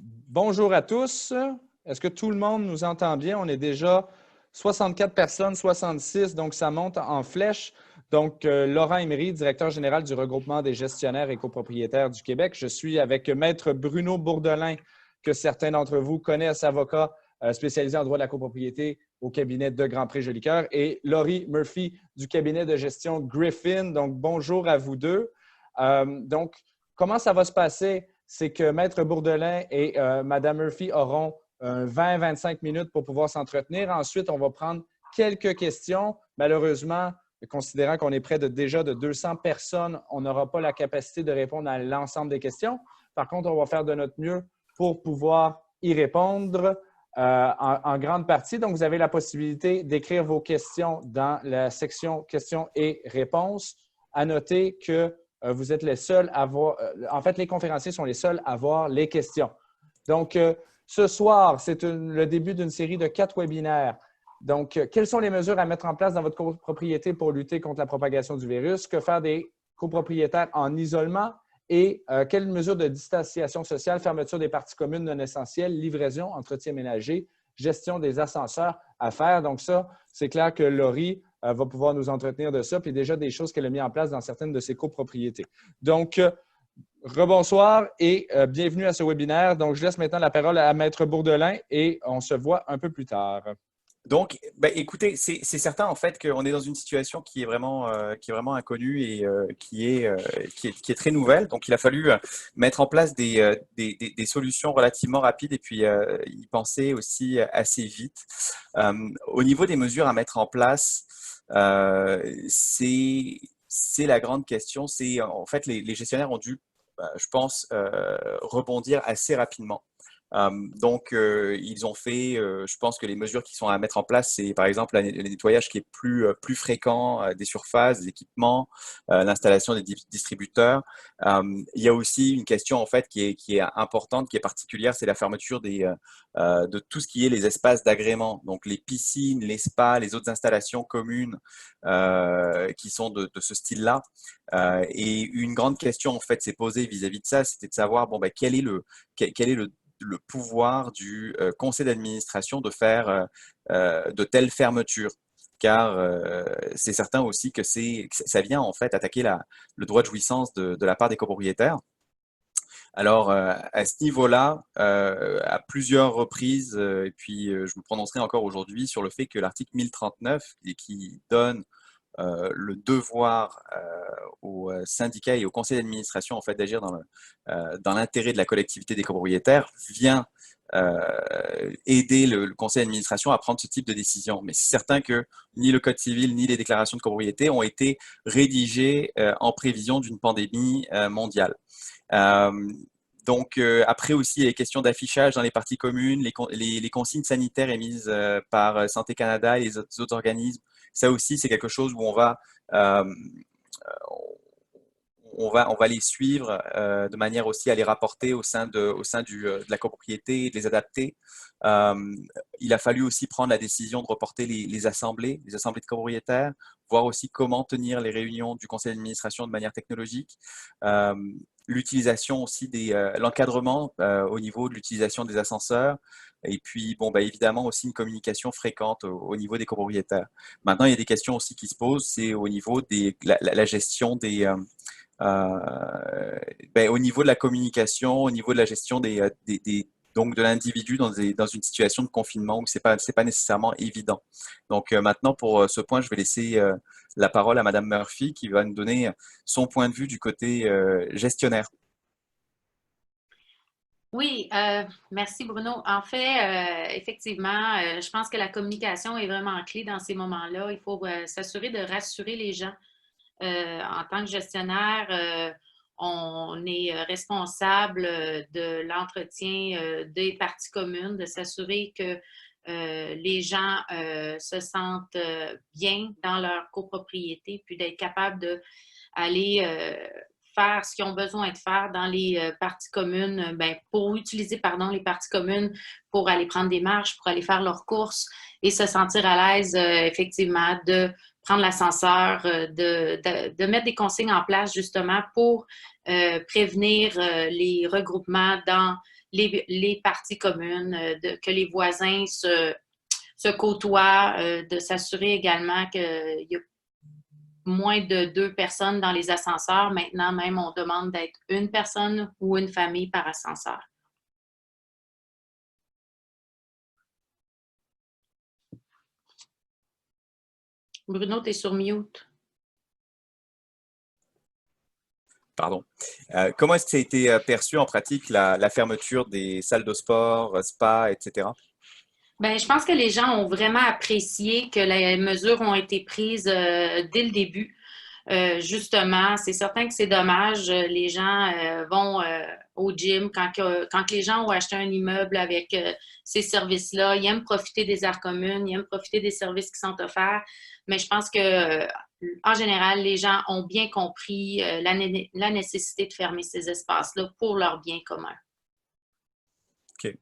Bonjour à tous. Est-ce que tout le monde nous entend bien? On est déjà 64 personnes, 66, donc ça monte en flèche. Donc, Laurent Emery, directeur général du regroupement des gestionnaires et copropriétaires du Québec. Je suis avec Maître Bruno Bourdelin, que certains d'entre vous connaissent, avocat spécialisé en droit de la copropriété au cabinet de Grand Prix Jolicoeur, et Laurie Murphy du cabinet de gestion Griffin. Donc, bonjour à vous deux. Donc, comment ça va se passer? C'est que Maître Bourdelin et Mme Murphy auront 20-25 minutes pour pouvoir s'entretenir. Ensuite, on va prendre quelques questions. Malheureusement, considérant qu'on est près déjà de 200 personnes, on n'aura pas la capacité de répondre à l'ensemble des questions. Par contre, on va faire de notre mieux pour pouvoir y répondre en grande partie. Donc, vous avez la possibilité d'écrire vos questions dans la section questions et réponses. À noter que vous êtes les seuls à voir, en fait, les conférenciers sont les seuls à voir les questions. Donc, ce soir, c'est le début d'une série de 4 webinaires. Donc, quelles sont les mesures à mettre en place dans votre copropriété pour lutter contre la propagation du virus? Que faire des copropriétaires en isolement? Et quelles mesures de distanciation sociale, fermeture des parties communes non essentielles, livraison, entretien ménager, gestion des ascenseurs à faire? Donc, ça, c'est clair que Laurie va pouvoir nous entretenir de ça, puis déjà des choses qu'elle a mis en place dans certaines de ses copropriétés. Donc, rebonsoir et bienvenue à ce webinaire. Donc, je laisse maintenant la parole à Maître Bourdelin et on se voit un peu plus tard. Donc, écoutez, c'est certain en fait qu'on est dans une situation qui est vraiment inconnue et qui est très nouvelle. Donc, il a fallu mettre en place des solutions relativement rapides et puis y penser aussi assez vite. Au niveau des mesures à mettre en place, c'est la grande question. C'est en fait les gestionnaires ont dû, je pense, rebondir assez rapidement. Donc, ils ont fait, je pense que les mesures qui sont à mettre en place, c'est par exemple le nettoyage qui est plus fréquent des surfaces, des équipements, l'installation des distributeurs. Il y a aussi une question en fait qui est importante, qui est particulière, c'est la fermeture de tout ce qui est les espaces d'agrément, donc les piscines, les spas, les autres installations communes qui sont de ce style-là. Et une grande question en fait s'est posée vis-à-vis de ça, c'était de savoir quel est le pouvoir du conseil d'administration de faire de telles fermetures. Car c'est certain aussi que ça vient en fait attaquer le droit de jouissance de la part des copropriétaires. Alors, à ce niveau-là, à plusieurs reprises, et puis je me prononcerai encore aujourd'hui sur le fait que l'article 1039, qui donne le devoir aux syndicats et au conseil d'administration en fait, d'agir dans l'intérêt de la collectivité des copropriétaires, vient aider le conseil d'administration à prendre ce type de décision. Mais c'est certain que ni le Code civil ni les déclarations de copropriété ont été rédigées en prévision d'une pandémie mondiale. Donc, après aussi, les questions d'affichage dans les parties communes, les consignes sanitaires émises par Santé Canada et les autres organismes, ça aussi, c'est quelque chose où on va les suivre de manière aussi à les rapporter au sein de la copropriété et de les adapter. Il a fallu aussi prendre la décision de reporter les assemblées de copropriétaires, voir aussi comment tenir les réunions du conseil d'administration de manière technologique. L'utilisation aussi l'encadrement au niveau de l'utilisation des ascenseurs, et puis évidemment aussi une communication fréquente au niveau des copropriétaires. Maintenant, il y a des questions aussi qui se posent, c'est au niveau de la gestion au niveau de la communication, au niveau de la gestion donc de l'individu dans une situation de confinement où c'est pas nécessairement évident. Donc maintenant, pour ce point, je vais laisser la parole à Madame Murphy qui va nous donner son point de vue du côté gestionnaire. Oui, merci Bruno. En fait, effectivement, je pense que la communication est vraiment clé dans ces moments-là. Il faut s'assurer de rassurer les gens. En tant que gestionnaire, on est responsable de l'entretien des parties communes, de s'assurer que les gens se sentent bien dans leur copropriété, puis d'être capable d'aller faire ce qu'ils ont besoin de faire dans les parties communes, pour utiliser, les parties communes pour aller prendre des marches, pour aller faire leurs courses et se sentir à l'aise, effectivement, de prendre l'ascenseur, de mettre des consignes en place justement pour prévenir les regroupements dans les parties communes, que les voisins se côtoient, de s'assurer également qu'il y a moins de 2 personnes dans les ascenseurs. Maintenant, même, on demande d'être une personne ou une famille par ascenseur. Bruno, tu es sur mute. Pardon. Comment est-ce que ça a été perçu en pratique, la fermeture des salles de sport, spa, etc.? Bien, je pense que les gens ont vraiment apprécié que les mesures ont été prises dès le début. Justement, c'est certain que c'est dommage. Les gens vont au gym quand les gens ont acheté un immeuble avec ces services-là. Ils aiment profiter des aires communes, ils aiment profiter des services qui sont offerts. Mais je pense que, en général, les gens ont bien compris la nécessité de fermer ces espaces-là pour leur bien commun. OK.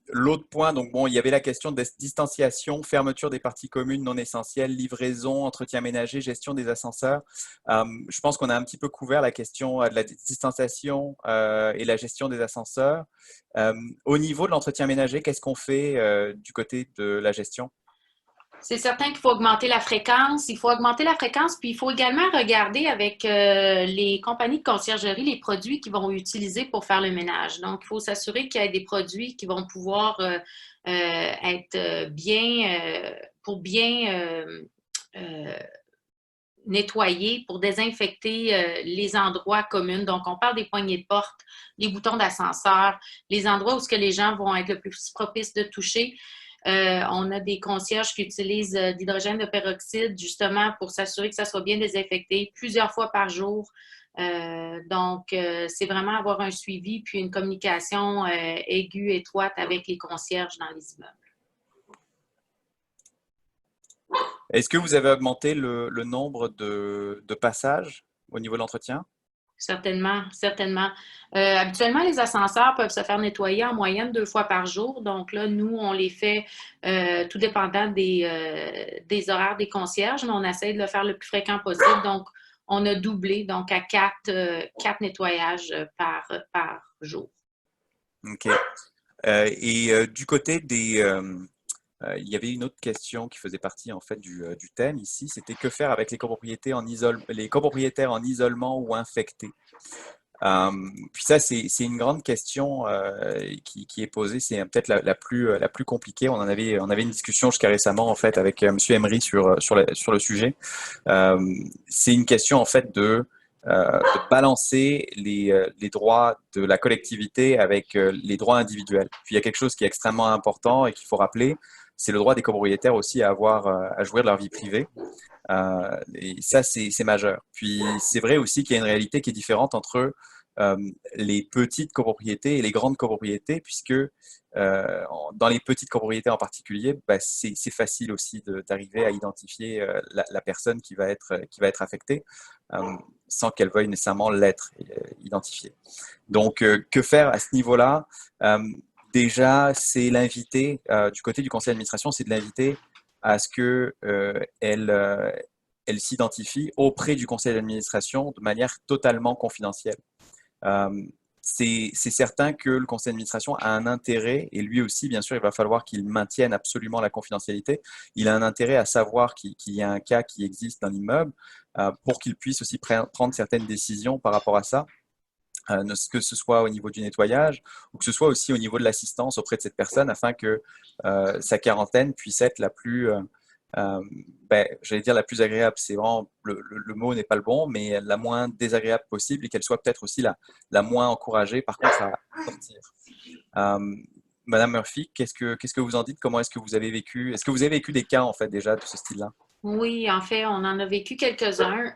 L'autre point, donc bon, il y avait la question de distanciation, fermeture des parties communes non essentielles, livraison, entretien ménager, gestion des ascenseurs. Je pense qu'on a un petit peu couvert la question de la distanciation et la gestion des ascenseurs. Au niveau de l'entretien ménager, qu'est-ce qu'on fait du côté de la gestion? C'est certain qu'il faut augmenter la fréquence. Il faut augmenter la fréquence, puis il faut également regarder avec les compagnies de conciergerie les produits qu'ils vont utiliser pour faire le ménage. Donc, il faut s'assurer qu'il y ait des produits qui vont pouvoir être pour bien nettoyer, pour désinfecter les endroits communs. Donc, on parle des poignées de porte, les boutons d'ascenseur, les endroits où ce que les gens vont être le plus propices de toucher. On a des concierges qui utilisent d'hydrogène de peroxyde justement pour s'assurer que ça soit bien désinfecté plusieurs fois par jour. Donc, c'est vraiment avoir un suivi puis une communication aiguë, étroite avec les concierges dans les immeubles. Est-ce que vous avez augmenté le nombre de passages au niveau de l'entretien? Certainement, certainement. Habituellement, les ascenseurs peuvent se faire nettoyer en moyenne 2 fois par jour. Donc là, nous, on les fait tout dépendant des horaires des concierges, mais on essaie de le faire le plus fréquent possible. Donc, on a doublé, donc à 4 nettoyages par jour. OK. Du côté des... il y avait une autre question qui faisait partie en fait du thème ici, c'était que faire avec les copropriétaires en isolement ou infectés. Puis ça, c'est une grande question qui est posée, c'est peut-être la plus compliquée. On avait une discussion jusqu'à récemment en fait avec Monsieur Emery sur le sujet. C'est une question en fait de balancer les droits de la collectivité avec les droits individuels. Puis il y a quelque chose qui est extrêmement important et qu'il faut rappeler, c'est le droit des copropriétaires aussi à jouir de leur vie privée. Et ça, c'est majeur. Puis c'est vrai aussi qu'il y a une réalité qui est différente entre les petites copropriétés et les grandes copropriétés, puisque dans les petites copropriétés en particulier, bah, c'est facile aussi d'arriver à identifier la personne qui va être affectée sans qu'elle veuille nécessairement l'être identifiée. Donc, que faire à ce niveau-là? Déjà, c'est l'inviter, du côté du conseil d'administration, c'est de l'inviter à ce qu'elle s'identifie auprès du conseil d'administration de manière totalement confidentielle. C'est certain que le conseil d'administration a un intérêt, et lui aussi, bien sûr, il va falloir qu'il maintienne absolument la confidentialité. Il a un intérêt à savoir qu'il y a un cas qui existe dans l'immeuble pour qu'il puisse aussi prendre certaines décisions par rapport à ça. Que ce soit au niveau du nettoyage ou que ce soit aussi au niveau de l'assistance auprès de cette personne afin que sa quarantaine puisse être la plus, j'allais dire la plus agréable. C'est vraiment, le mot n'est pas le bon, mais la moins désagréable possible et qu'elle soit peut-être aussi la moins encouragée par contre à sortir. Madame Murphy, qu'est-ce que vous en dites? Comment est-ce que vous avez vécu? Est-ce que vous avez vécu des cas en fait déjà de ce style-là? Oui, en fait, on en a vécu quelques-uns.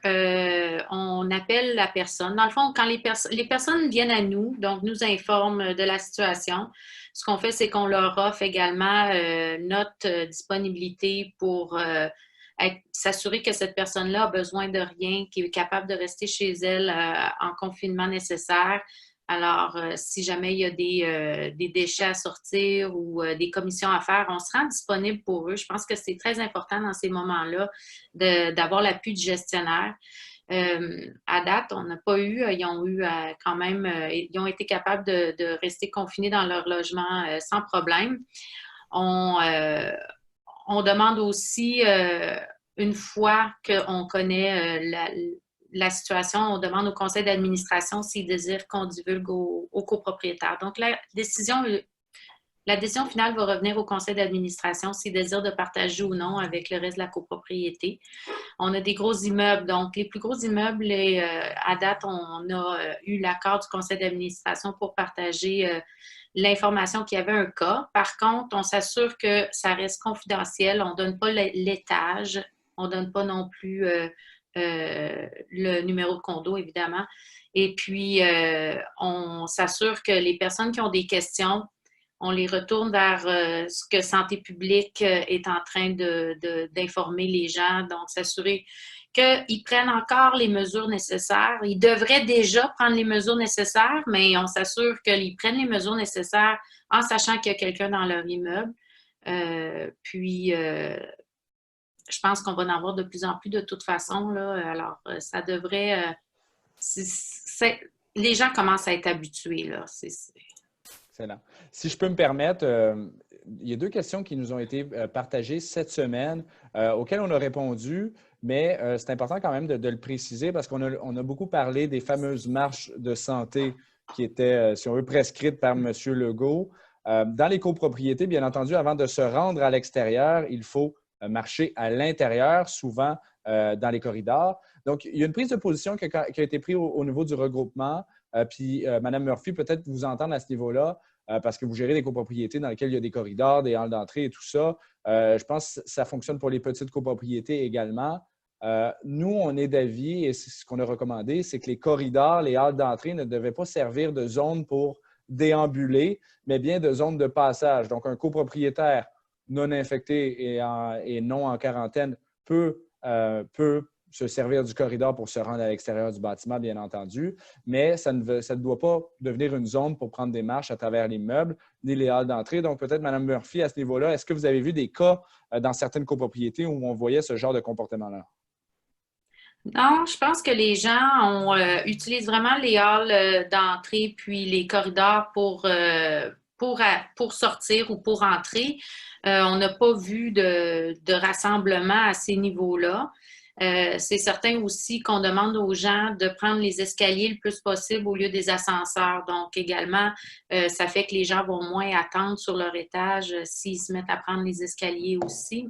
On appelle la personne. Dans le fond, quand les personnes viennent à nous, donc nous informent de la situation, ce qu'on fait, c'est qu'on leur offre également notre disponibilité pour s'assurer que cette personne-là a besoin de rien, qui est capable de rester chez elle en confinement nécessaire. Alors, si jamais il y a des déchets à sortir ou des commissions à faire, on se rend disponible pour eux. Je pense que c'est très important dans ces moments-là d'avoir l'appui du gestionnaire. À date, on n'a pas eu, ils ont eu quand même, ils ont été capables de rester confinés dans leur logement sans problème. On demande aussi, une fois qu'on connaît la situation, on demande au conseil d'administration s'ils désirent qu'on divulgue aux copropriétaires. Donc, la décision finale va revenir au conseil d'administration s'ils désirent de partager ou non avec le reste de la copropriété. On a des gros immeubles. Donc, les plus gros immeubles, à date, on a eu l'accord du conseil d'administration pour partager l'information qu'il y avait un cas. Par contre, on s'assure que ça reste confidentiel. On ne donne pas l'étage. On ne donne pas non plus le numéro de condo, évidemment. Et puis, on s'assure que les personnes qui ont des questions, on les retourne vers ce que Santé publique est en train d'informer les gens, donc s'assurer qu'ils prennent encore les mesures nécessaires. Ils devraient déjà prendre les mesures nécessaires, mais on s'assure qu'ils prennent les mesures nécessaires en sachant qu'il y a quelqu'un dans leur immeuble. Je pense qu'on va en avoir de plus en plus de toute façon, là. Alors, ça devrait... les gens commencent à être habitués, là. Excellent. Si je peux me permettre, il y a 2 questions qui nous ont été partagées cette semaine, auxquelles on a répondu, mais c'est important quand même de le préciser parce qu'on a beaucoup parlé des fameuses marches de santé qui étaient, si on veut, prescrites par M. Legault. Dans les copropriétés, bien entendu, avant de se rendre à l'extérieur, il faut marcher à l'intérieur, souvent dans les corridors. Donc, il y a une prise de position qui a été prise au niveau du regroupement. Puis, Mme Murphy, peut-être vous entendre à ce niveau-là, parce que vous gérez des copropriétés dans lesquelles il y a des corridors, des halls d'entrée et tout ça. Je pense que ça fonctionne pour les petites copropriétés également. Nous, on est d'avis, et c'est ce qu'on a recommandé, c'est que les corridors, les halls d'entrée ne devaient pas servir de zone pour déambuler, mais bien de zone de passage. Donc, un copropriétaire non infecté et non en quarantaine peut se servir du corridor pour se rendre à l'extérieur du bâtiment, bien entendu, mais ça ne doit pas devenir une zone pour prendre des marches à travers l'immeuble, ni les halls d'entrée. Donc, peut-être, Mme Murphy, à ce niveau-là, est-ce que vous avez vu des cas dans certaines copropriétés où on voyait ce genre de comportement-là? Non, je pense que les gens utilisent vraiment les halls d'entrée puis les corridors pour sortir ou pour entrer. On n'a pas vu de rassemblement à ces niveaux-là. C'est certain aussi qu'on demande aux gens de prendre les escaliers le plus possible au lieu des ascenseurs. Donc, également, ça fait que les gens vont moins attendre sur leur étage s'ils se mettent à prendre les escaliers aussi.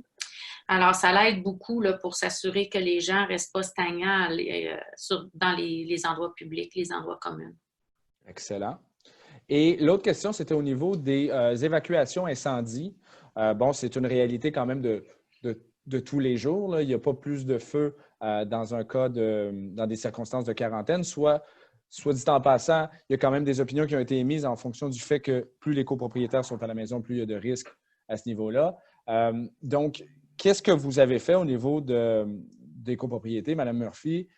Alors, ça l'aide beaucoup là, pour s'assurer que les gens ne restent pas stagnants dans les endroits publics, les endroits communs. Excellent. Et l'autre question, c'était au niveau des évacuations incendies. Bon, c'est une réalité quand même de tous les jours. Là. Il n'y a pas plus de feu dans un cas dans des circonstances de quarantaine. Soit dit en passant, il y a quand même des opinions qui ont été émises en fonction du fait que plus les copropriétaires sont à la maison, plus il y a de risques à ce niveau-là. Donc, qu'est-ce que vous avez fait au niveau des copropriétés, Mme Murphy,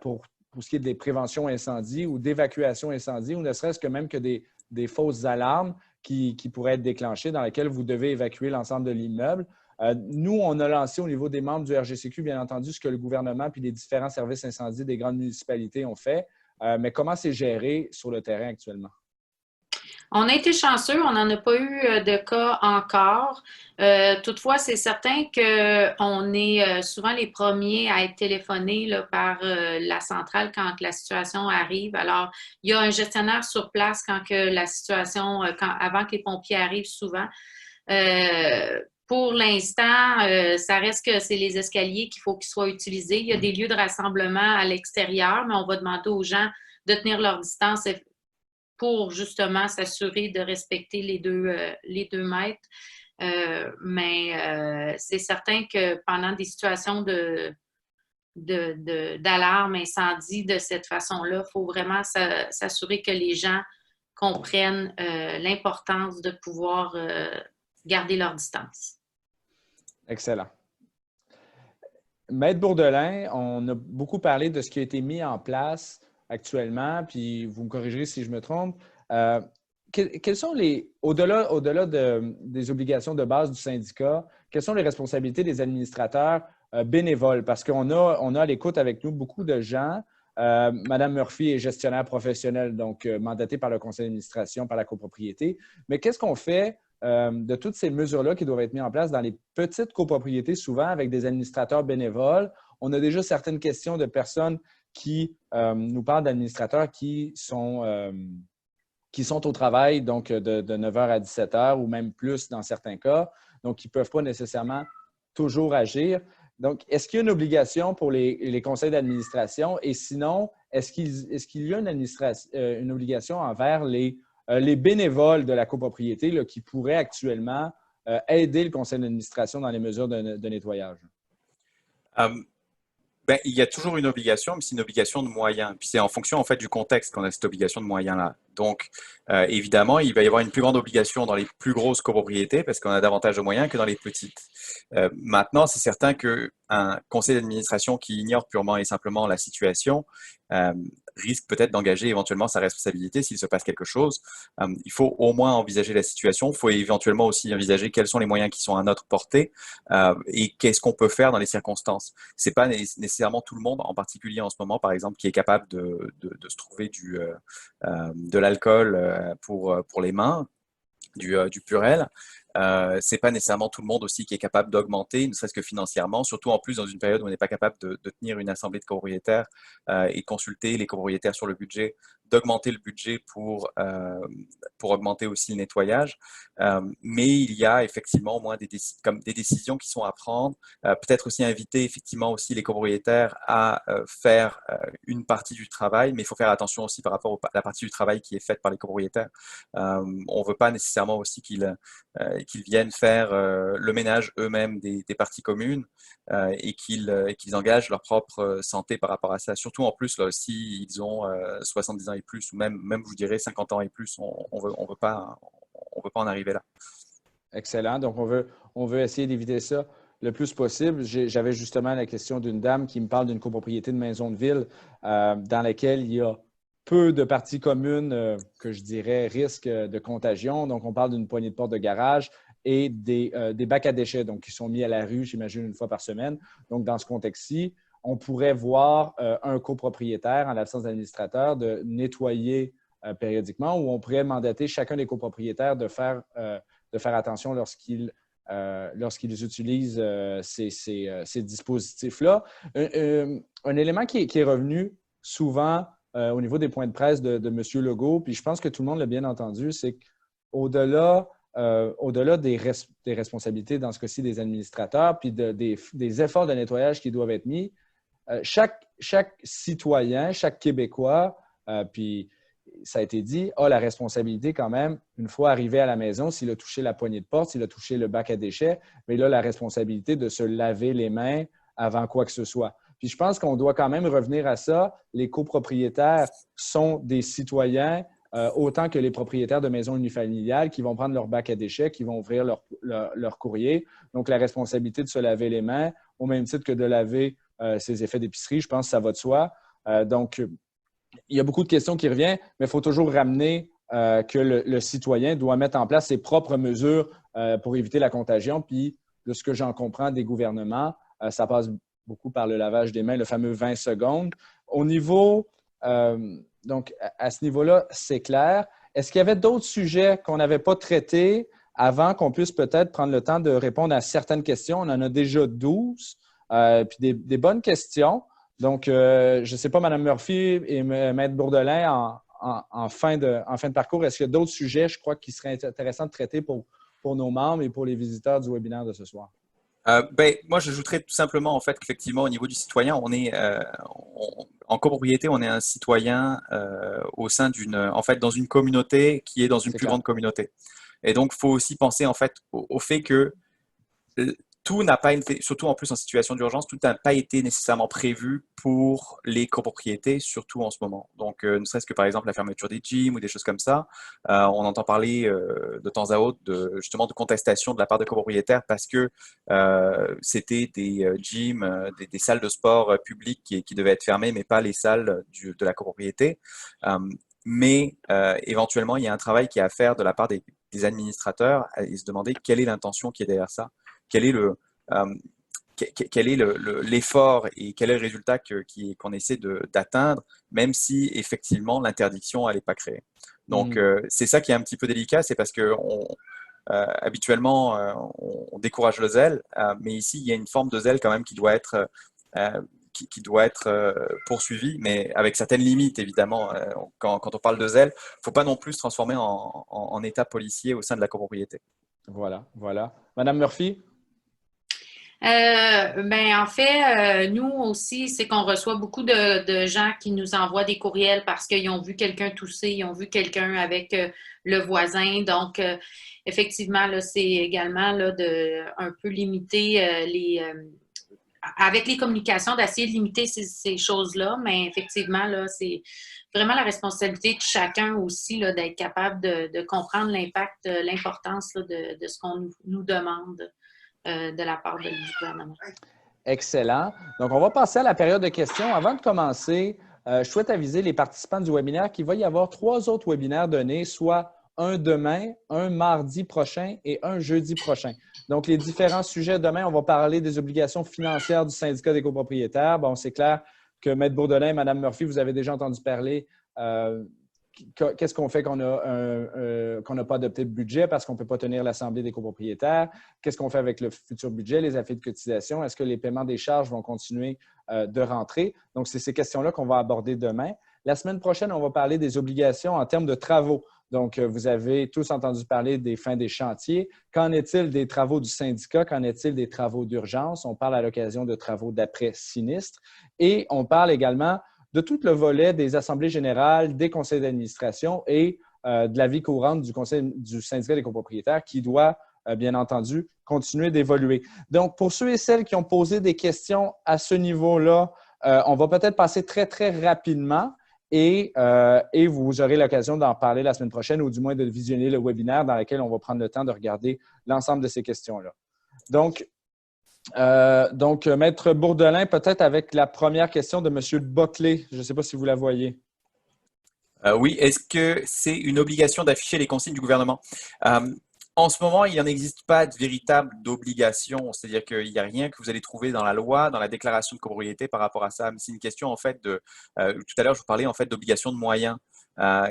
pour ce qui est des préventions incendies ou d'évacuation incendie, ou ne serait-ce que même que des fausses alarmes qui pourraient être déclenchées dans lesquelles vous devez évacuer l'ensemble de l'immeuble? Nous, on a lancé au niveau des membres du RGCQ, bien entendu, ce que le gouvernement puis les différents services incendies des grandes municipalités ont fait. Mais comment c'est géré sur le terrain actuellement? On a été chanceux, on n'en a pas eu de cas encore. Toutefois, c'est certain qu'on est souvent les premiers à être téléphonés là, par la centrale quand la situation arrive. Alors, il y a un gestionnaire sur place quand que la situation, avant que les pompiers arrivent souvent. Pour l'instant, ça reste que c'est les escaliers qu'il faut qu'ils soient utilisés. Il y a des lieux de rassemblement à l'extérieur, mais on va demander aux gens de tenir leur distance pour justement s'assurer de respecter les 2 mètres. Mais c'est certain que pendant des situations d'alarme, incendie de cette façon-là, il faut vraiment s'assurer que les gens comprennent l'importance de pouvoir garder leur distance. Excellent. Maître Bourdelin, on a beaucoup parlé de ce qui a été mis en place actuellement, puis vous me corrigerez si je me trompe. Quelles sont au-delà des obligations de base du syndicat, quelles sont les responsabilités des administrateurs bénévoles, parce on a à l'écoute avec nous beaucoup de gens. Madame Murphy est gestionnaire professionnel, donc mandatée par le conseil d'administration, par la copropriété. Mais qu'est-ce qu'on fait de toutes ces mesures-là qui doivent être mises en place dans les petites copropriétés, souvent avec des administrateurs bénévoles? On a déjà certaines questions de personnes qui nous parlent d'administrateurs qui sont au travail, donc de 9 h à 17 h ou même plus dans certains cas, donc qui ne peuvent pas nécessairement toujours agir. Donc, est-ce qu'il y a une obligation pour les conseils d'administration? Et sinon, est-ce qu'il y a une obligation envers les bénévoles de la copropriété là, qui pourraient actuellement aider le conseil d'administration dans les mesures de nettoyage? Il y a toujours une obligation, mais c'est une obligation de moyens. Puis c'est en fonction en fait du contexte qu'on a cette obligation de moyens-là. Donc, évidemment, il va y avoir une plus grande obligation dans les plus grosses copropriétés parce qu'on a davantage de moyens que dans les petites. Maintenant, c'est certain qu'un conseil d'administration qui ignore purement et simplement la situation risque peut-être d'engager éventuellement sa responsabilité s'il se passe quelque chose. Il faut au moins envisager la situation. Il faut éventuellement aussi envisager quels sont les moyens qui sont à notre portée et qu'est-ce qu'on peut faire dans les circonstances. C'est pas nécessairement tout le monde, en particulier en ce moment, par exemple, qui est capable de se trouver de l'alcool pour les mains, du Purell. C'est pas nécessairement tout le monde aussi qui est capable d'augmenter, ne serait-ce que financièrement, surtout en plus dans une période où on n'est pas capable de tenir une assemblée de copropriétaires et de consulter les copropriétaires sur le budget, d'augmenter le budget pour augmenter aussi le nettoyage. Mais il y a effectivement au moins des décisions qui sont à prendre. Peut-être aussi inviter effectivement aussi les copropriétaires à faire une partie du travail, mais il faut faire attention aussi par rapport à la partie du travail qui est faite par les copropriétaires. On ne veut pas nécessairement aussi qu'ils viennent faire le ménage eux-mêmes des parties communes et qu'ils engagent leur propre santé par rapport à ça. Surtout en plus, là aussi, ils ont 70 ans et plus, ou même je dirais 50 ans et plus, on veut pas en arriver là. Excellent. Donc, on veut essayer d'éviter ça le plus possible. J'avais justement la question d'une dame qui me parle d'une copropriété de maison de ville dans laquelle il y a peu de parties communes que je dirais risque de contagion. Donc, on parle d'une poignée de porte de garage et des bacs à déchets, donc qui sont mis à la rue, j'imagine, une fois par semaine. Donc, dans ce contexte-ci, on pourrait voir un copropriétaire, en l'absence d'administrateur, de nettoyer périodiquement, ou on pourrait mandater chacun des copropriétaires de faire attention lorsqu'ils utilisent ces dispositifs-là. Un élément qui est revenu souvent au niveau des points de presse de M. Legault, puis je pense que tout le monde l'a bien entendu, c'est qu'au-delà des responsabilités, dans ce cas-ci des administrateurs, puis des efforts de nettoyage qui doivent être mis, chaque citoyen, chaque Québécois, puis ça a été dit, a la responsabilité quand même, une fois arrivé à la maison, s'il a touché la poignée de porte, s'il a touché le bac à déchets, mais il a la responsabilité de se laver les mains avant quoi que ce soit. Puis je pense qu'on doit quand même revenir à ça. Les copropriétaires sont des citoyens autant que les propriétaires de maisons unifamiliales qui vont prendre leur bac à déchets, qui vont ouvrir leur courrier. Donc, la responsabilité de se laver les mains, au même titre que de laver ses effets d'épicerie, je pense que ça va de soi. Donc, il y a beaucoup de questions qui reviennent, mais il faut toujours ramener que le citoyen doit mettre en place ses propres mesures pour éviter la contagion. Puis, de ce que j'en comprends des gouvernements, ça passe beaucoup par le lavage des mains, le fameux 20 secondes. Au niveau, donc à ce niveau-là, c'est clair. Est-ce qu'il y avait d'autres sujets qu'on n'avait pas traités avant qu'on puisse peut-être prendre le temps de répondre à certaines questions? On en a déjà 12, puis des bonnes questions. Donc, je ne sais pas, Mme Murphy et Maître Bourdelin, en fin de parcours, est-ce qu'il y a d'autres sujets, je crois, qui seraient intéressants de traiter pour nos membres et pour les visiteurs du webinaire de ce soir? Moi, j'ajouterais tout simplement en fait qu'effectivement, au niveau du citoyen, en copropriété, on est un citoyen au sein dans une communauté qui est dans une plus grande communauté. Et donc, il faut aussi penser en fait au fait que tout n'a pas été, surtout en plus en situation d'urgence, tout n'a pas été nécessairement prévu pour les copropriétés, surtout en ce moment. Donc, ne serait-ce que par exemple la fermeture des gyms ou des choses comme ça, on entend parler de temps à autre justement de contestation de la part des copropriétaires parce que c'était des gyms, des salles de sport publiques qui devaient être fermées, mais pas les salles de la copropriété. Mais éventuellement, il y a un travail qui est à faire de la part des administrateurs et se demander quelle est l'intention qui est derrière ça. Quel est quel est l'effort et quel est le résultat qu'on essaie d'atteindre, même si effectivement l'interdiction elle n'est pas créée. Donc c'est ça qui est un petit peu délicat, c'est parce que habituellement on décourage le zèle, mais ici il y a une forme de zèle quand même qui doit être poursuivie, mais avec certaines limites évidemment. Quand on parle de zèle, il ne faut pas non plus se transformer en état policier au sein de la copropriété. Voilà, voilà. Madame Murphy? En fait, nous aussi, c'est qu'on reçoit beaucoup de gens qui nous envoient des courriels parce qu'ils ont vu quelqu'un tousser, ils ont vu quelqu'un avec le voisin. Donc, effectivement, là, c'est également là, un peu limiter avec les communications, d'essayer de limiter ces choses-là. Mais effectivement, là, c'est vraiment la responsabilité de chacun aussi là, d'être capable de comprendre l'impact, l'importance là, de ce qu'on nous demande. De la part du gouvernement. Excellent. Donc, on va passer à la période de questions. Avant de commencer, je souhaite aviser les participants du webinaire qu'il va y avoir 3 autres webinaires donnés, soit un demain, un mardi prochain et un jeudi prochain. Donc, les différents sujets demain, on va parler des obligations financières du syndicat des copropriétaires. Bon, c'est clair que Maître Bourdelin et Mme Murphy, vous avez déjà entendu parler. Qu'est-ce qu'on fait qu'on n'a pas adopté de budget parce qu'on ne peut pas tenir l'Assemblée des copropriétaires? Qu'est-ce qu'on fait avec le futur budget, les effets de cotisation? Est-ce que les paiements des charges vont continuer de rentrer? Donc, c'est ces questions-là qu'on va aborder demain. La semaine prochaine, on va parler des obligations en termes de travaux. Donc, vous avez tous entendu parler des fins des chantiers. Qu'en est-il des travaux du syndicat? Qu'en est-il des travaux d'urgence? On parle à l'occasion de travaux d'après-sinistre. Et on parle également de tout le volet des assemblées générales, des conseils d'administration et de la vie courante du syndicat des copropriétaires qui doit, bien entendu, continuer d'évoluer. Donc, pour ceux et celles qui ont posé des questions à ce niveau-là, on va peut-être passer très, très rapidement et vous aurez l'occasion d'en parler la semaine prochaine ou du moins de visionner le webinaire dans lequel on va prendre le temps de regarder l'ensemble de ces questions-là. Donc, Maître Bourdelin, peut-être avec la première question de M. Boclé. Je ne sais pas si vous la voyez. Oui, est-ce que c'est une obligation d'afficher les consignes du gouvernement? En ce moment, il n'en existe pas de véritable obligation, c'est-à-dire qu'il n'y a rien que vous allez trouver dans la loi, dans la déclaration de copropriété par rapport à ça. Mais c'est une question en fait tout à l'heure, je vous parlais en fait d'obligation de moyens.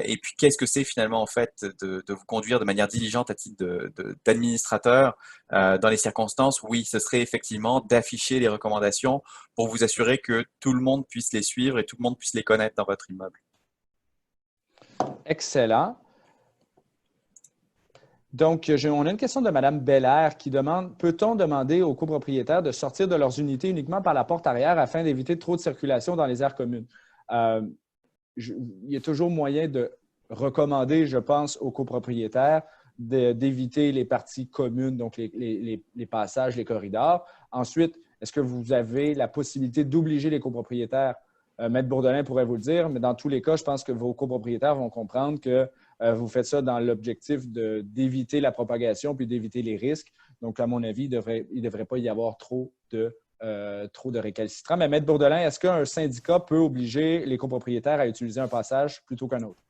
Et puis, qu'est-ce que c'est finalement en fait de vous conduire de manière diligente à titre d'administrateur dans les circonstances? Oui, ce serait effectivement d'afficher les recommandations pour vous assurer que tout le monde puisse les suivre et tout le monde puisse les connaître dans votre immeuble. Excellent. Donc, on a une question de Mme Belair qui demande « Peut-on demander aux copropriétaires de sortir de leurs unités uniquement par la porte arrière afin d'éviter trop de circulation dans les aires communes? » Il y a toujours moyen de recommander, je pense, aux copropriétaires d'éviter les parties communes, donc les passages, les corridors. Ensuite, est-ce que vous avez la possibilité d'obliger les copropriétaires? Maître Bourdelin pourrait vous le dire, mais dans tous les cas, je pense que vos copropriétaires vont comprendre que vous faites ça dans l'objectif d'éviter la propagation puis d'éviter les risques. Donc, à mon avis, il ne devrait pas y avoir trop de récalcitrants. Mais Maître Bourdelin, est-ce qu'un syndicat peut obliger les copropriétaires à utiliser un passage plutôt qu'un autre?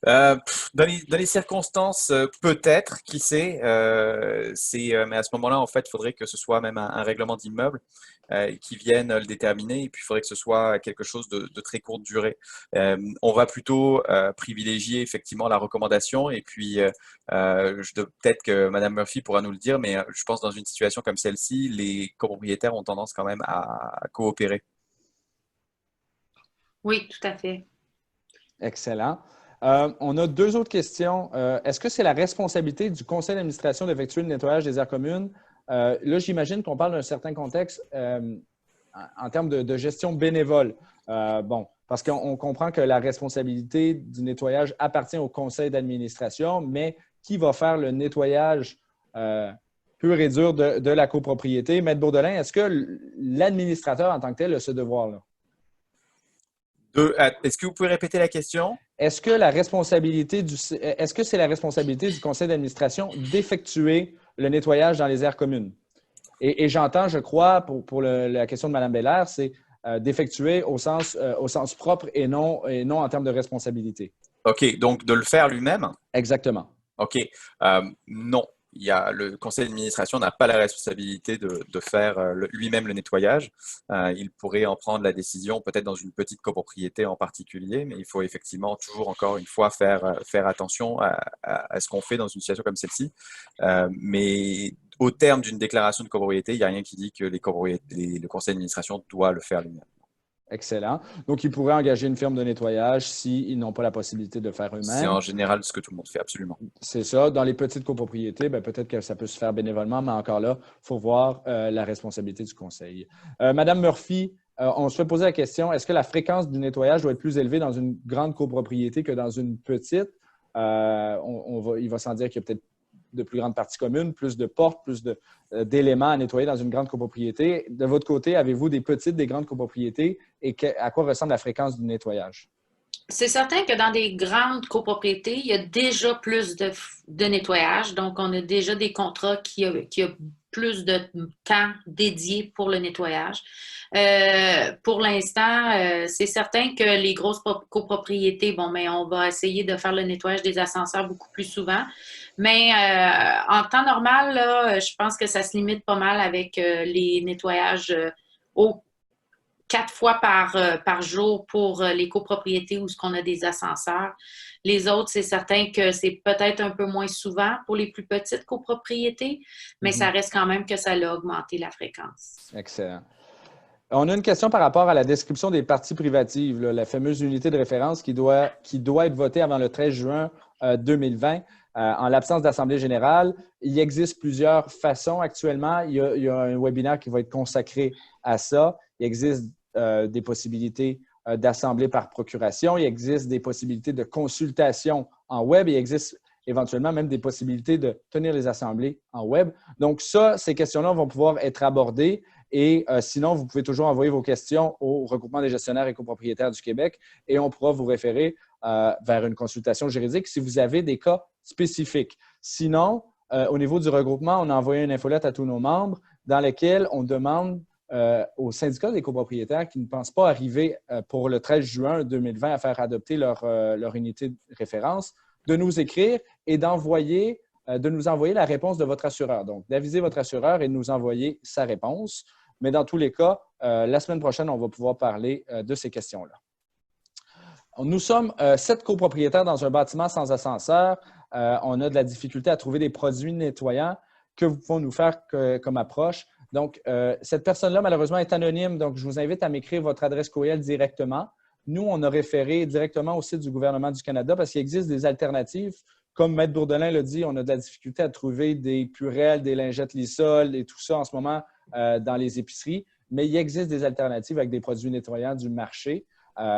Dans les circonstances, peut-être, qui sait, mais à ce moment-là, en fait, il faudrait que ce soit même un règlement d'immeuble qui vienne le déterminer, et puis il faudrait que ce soit quelque chose de très courte durée. On va plutôt privilégier effectivement la recommandation, et puis peut-être que Mme Murphy pourra nous le dire, mais je pense que dans une situation comme celle-ci, les copropriétaires ont tendance quand même à coopérer. Oui, tout à fait. Excellent. On a 2 autres questions. Est-ce que c'est la responsabilité du conseil d'administration d'effectuer le nettoyage des aires communes? Là, j'imagine qu'on parle d'un certain contexte en termes de gestion bénévole. Parce qu'on comprend que la responsabilité du nettoyage appartient au conseil d'administration, mais qui va faire le nettoyage pur et dur de la copropriété? Maître Bourdelin, est-ce que l'administrateur en tant que tel a ce devoir-là? Est-ce que vous pouvez répéter la question? Est-ce que c'est la responsabilité du conseil d'administration d'effectuer le nettoyage dans les aires communes? Et j'entends, je crois, pour la question de Mme Belair, c'est d'effectuer au sens propre et non en termes de responsabilité. OK. Donc, de le faire lui-même? Exactement. OK. Non. le conseil d'administration n'a pas la responsabilité de faire lui-même le nettoyage. Il pourrait en prendre la décision peut-être dans une petite copropriété en particulier, mais il faut effectivement toujours, encore une fois, faire attention à ce qu'on fait dans une situation comme celle-ci. Mais au terme d'une déclaration de copropriété, il n'y a rien qui dit que le conseil d'administration doit le faire lui-même. Excellent. Donc, ils pourraient engager une firme de nettoyage s'ils n'ont pas la possibilité de le faire C'est eux-mêmes. en général ce que tout le monde fait, absolument. C'est ça. Dans les petites copropriétés, peut-être que ça peut se faire bénévolement, mais encore là, il faut voir la responsabilité du conseil. Madame Murphy, on se fait poser la question, est-ce que la fréquence du nettoyage doit être plus élevée dans une grande copropriété que dans une petite? Il va sans dire qu'il y a peut-être de plus grandes parties communes, plus de portes, plus d'éléments à nettoyer dans une grande copropriété. De votre côté, avez-vous des petites, des grandes copropriétés et à quoi ressemble la fréquence du nettoyage? C'est certain que dans des grandes copropriétés, il y a déjà plus de nettoyage. Donc, on a déjà des contrats qui a plus de temps dédié pour le nettoyage. Pour l'instant, c'est certain que les grosses copropriétés, mais on va essayer de faire le nettoyage des ascenseurs beaucoup plus souvent. Mais en temps normal, là, je pense que ça se limite pas mal avec les nettoyages au 4 fois par jour pour les copropriétés où on a des ascenseurs. Les autres, c'est certain que c'est peut-être un peu moins souvent pour les plus petites copropriétés, mais ça reste quand même que ça a augmenté la fréquence. Excellent. On a une question par rapport à la description des parties privatives, la fameuse unité de référence qui doit être votée avant le 13 juin 2020. En l'absence d'Assemblée générale, il existe plusieurs façons actuellement. Il y a un webinaire qui va être consacré à ça. Il existe des possibilités d'assemblée par procuration. Il existe des possibilités de consultation en web. Il existe éventuellement même des possibilités de tenir les assemblées en web. Donc ça, ces questions-là vont pouvoir être abordées. Et sinon, vous pouvez toujours envoyer vos questions au Regroupement des gestionnaires et copropriétaires du Québec et on pourra vous référer vers une consultation juridique si vous avez des cas spécifiques. Sinon, au niveau du regroupement, on a envoyé une infolette à tous nos membres dans laquelle on demande aux syndicats des copropriétaires qui ne pensent pas arriver pour le 13 juin 2020 à faire adopter leur unité de référence, de nous écrire et de nous envoyer la réponse de votre assureur. Donc, d'aviser votre assureur et de nous envoyer sa réponse. Mais dans tous les cas, la semaine prochaine, on va pouvoir parler de ces questions-là. Nous sommes 7 copropriétaires dans un bâtiment sans ascenseur. On a de la difficulté à trouver des produits nettoyants. Que vous pouvez nous faire comme approche? Donc, cette personne-là, malheureusement, est anonyme. Donc, je vous invite à m'écrire votre adresse courriel directement. Nous, on a référé directement au site du gouvernement du Canada parce qu'il existe des alternatives. Comme Maître Bourdelin l'a dit, on a de la difficulté à trouver des purelles, des lingettes Lysol et tout ça en ce moment dans les épiceries. Mais il existe des alternatives avec des produits nettoyants du marché.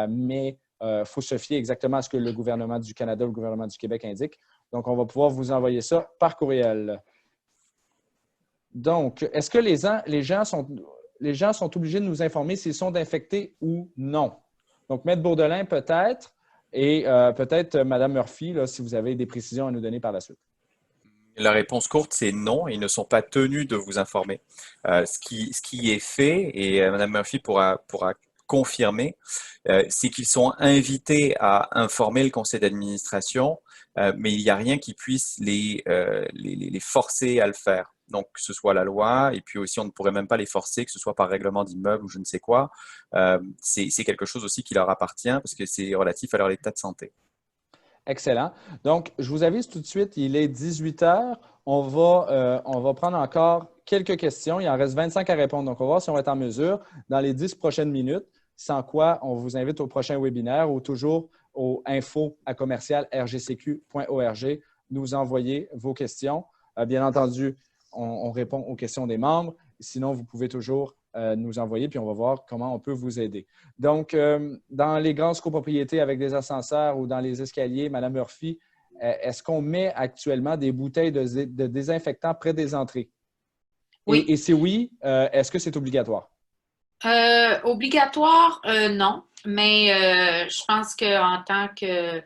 Mais il faut se fier exactement à ce que le gouvernement du Canada ou le gouvernement du Québec indique. Donc, on va pouvoir vous envoyer ça par courriel. Donc, est-ce que les gens sont obligés de nous informer s'ils sont infectés ou non? Donc, Maître Bourdelin peut-être et peut-être Mme Murphy, là, si vous avez des précisions à nous donner par la suite. La réponse courte, c'est non. Ils ne sont pas tenus de vous informer. Ce qui est fait, et Mme Murphy pourra confirmer, c'est qu'ils sont invités à informer le conseil d'administration, mais il n'y a rien qui puisse les forcer à le faire. Donc, que ce soit la loi, et puis aussi, on ne pourrait même pas les forcer, que ce soit par règlement d'immeuble ou je ne sais quoi. C'est quelque chose aussi qui leur appartient parce que c'est relatif à leur état de santé. Excellent. Donc, je vous avise tout de suite, il est 18 h. On va prendre encore quelques questions. Il en reste 25 à répondre. Donc, on va voir si on va être en mesure dans les 10 prochaines minutes. Sans quoi, on vous invite au prochain webinaire ou toujours au info@rgcq.org. Nous envoyer vos questions. Bien entendu, on répond aux questions des membres. Sinon, vous pouvez toujours nous envoyer, puis on va voir comment on peut vous aider. Donc, dans les grandes copropriétés avec des ascenseurs ou dans les escaliers, Mme Murphy, est-ce qu'on met actuellement des bouteilles de désinfectant près des entrées? Oui. Et si oui, est-ce que c'est obligatoire? Obligatoire, non. Mais je pense qu'en tant que